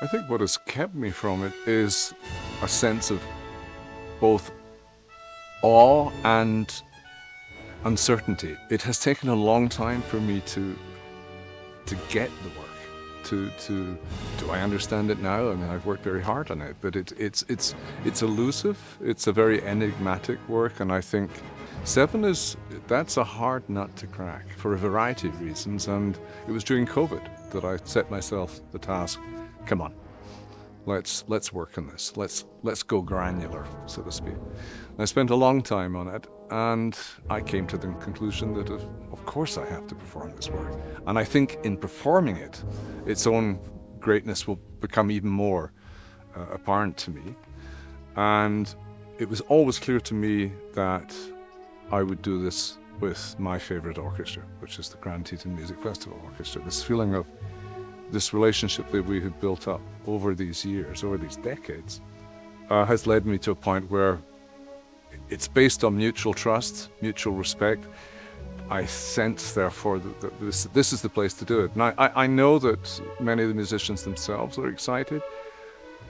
I think what has kept me from it is a sense of both awe and uncertainty. It has taken a long time for me to get the work. Do I understand it now? I mean, I've worked very hard on it, but it's elusive. It's a very enigmatic work, and I think that's a hard nut to crack for a variety of reasons. And it was during COVID that I set myself the task. Come on, let's work on this. Let's go granular, so to speak. And I spent a long time on it, and I came to the conclusion that of course I have to perform this work. And I think in performing it, its own greatness will become even more apparent to me. And it was always clear to me that I would do this with my favorite orchestra, which is the Grand Teton Music Festival Orchestra. This feeling of this relationship that we have built up over these years, over these decades, has led me to a point where it's based on mutual trust, mutual respect. I sense, therefore, that this is the place to do it. And I know that many of the musicians themselves are excited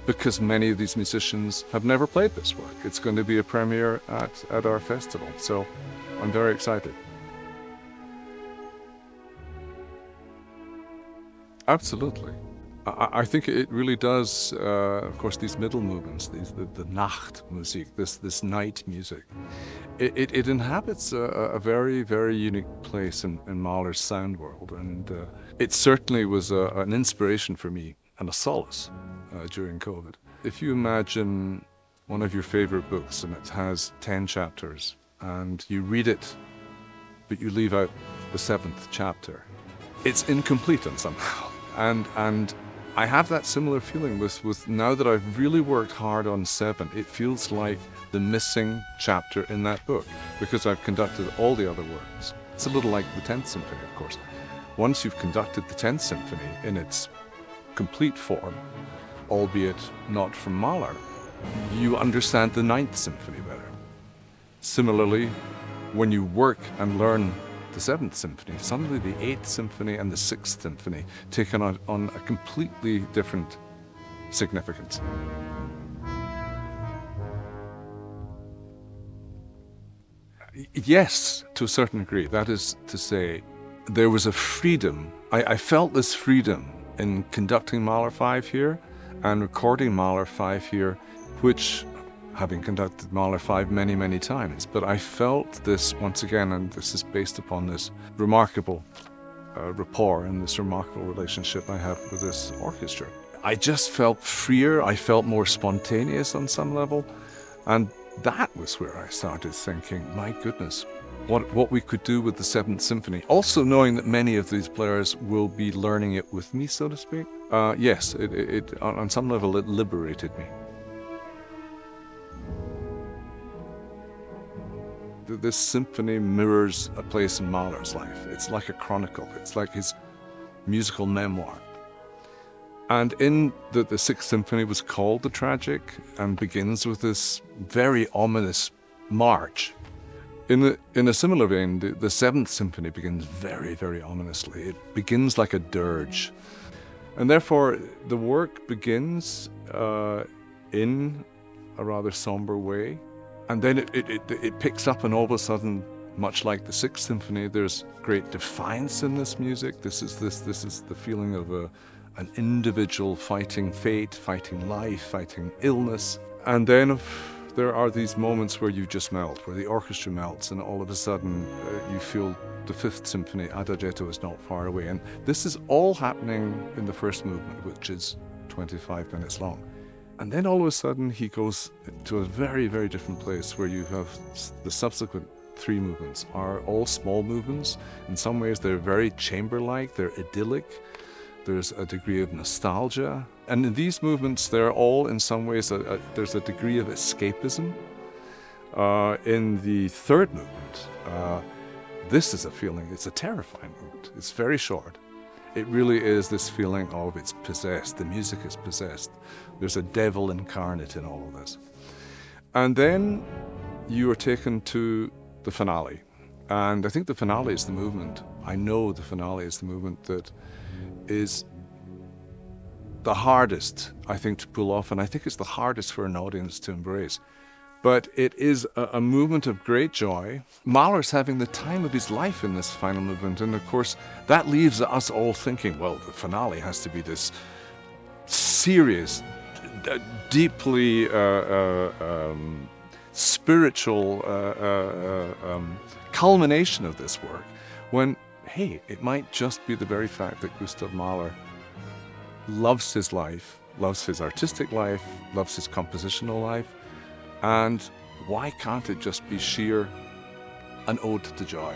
because many of these musicians have never played this work. It's going to be a premiere at our festival, so I'm very excited. Absolutely. I think it really does, of course, these middle movements, the Nachtmusik, this night music. It inhabits a very, very unique place in Mahler's sound world, and it certainly was an inspiration for me and a solace during COVID. If you imagine one of your favorite books and it has 10 chapters, and you read it, but you leave out the 7th chapter, it's incomplete in somehow. And I have that similar feeling with now that I've really worked hard on 7. It feels like the missing chapter in that book because I've conducted all the other works. It's a little like the 10th Symphony, of course. Once you've conducted the 10th Symphony in its complete form, albeit not from Mahler, you understand the 9th Symphony better. Similarly, when you work and learn the 7th Symphony, suddenly the 8th Symphony and the 6th Symphony take on a completely different significance. Yes, to a certain degree. That is to say, there was a freedom. I felt this freedom in conducting Mahler 5 here and recording Mahler 5 here, which, having conducted Mahler 5 many, many times, but I felt this once again, and this is based upon this remarkable rapport and this remarkable relationship I have with this orchestra. I just felt freer, I felt more spontaneous on some level, and that was where I started thinking, my goodness, what we could do with the 7th Symphony. Also knowing that many of these players will be learning it with me, so to speak. Yes, it on some level it liberated me. This symphony mirrors a place in Mahler's life. It's like a chronicle. It's like his musical memoir. And in the 6th Symphony was called the Tragic and begins with this very ominous march. In a similar vein, the 7th Symphony begins very, very ominously. It begins like a dirge. And therefore, the work begins in a rather somber way. And then it picks up, and all of a sudden, much like the 6th Symphony, there's great defiance in this music. This is the feeling of an individual fighting fate, fighting life, fighting illness. And then there are these moments where you just melt, where the orchestra melts, and all of a sudden you feel the 5th Symphony, Adagietto, is not far away. And this is all happening in the first movement, which is 25 minutes long. And then all of a sudden he goes to a very, very different place where you have the subsequent 3 movements are all small movements. In some ways they're very chamber-like, they're idyllic. There's a degree of nostalgia. And in these movements, they're all in some ways, there's a degree of escapism. In the 3rd movement, this is a feeling, it's a terrifying movement. It's very short. It really is this feeling of it's possessed, the music is possessed. There's a devil incarnate in all of this. And then you are taken to the finale. And I think the finale is the movement. I know the finale is the movement that is the hardest, I think, to pull off, and I think it's the hardest for an audience to embrace. But it is a movement of great joy. Mahler's having the time of his life in this final movement, and of course that leaves us all thinking, well, the finale has to be this serious, deeply spiritual culmination of this work, when, hey, it might just be the very fact that Gustav Mahler loves his life, loves his artistic life, loves his compositional life, and why can't it just be sheer an ode to joy?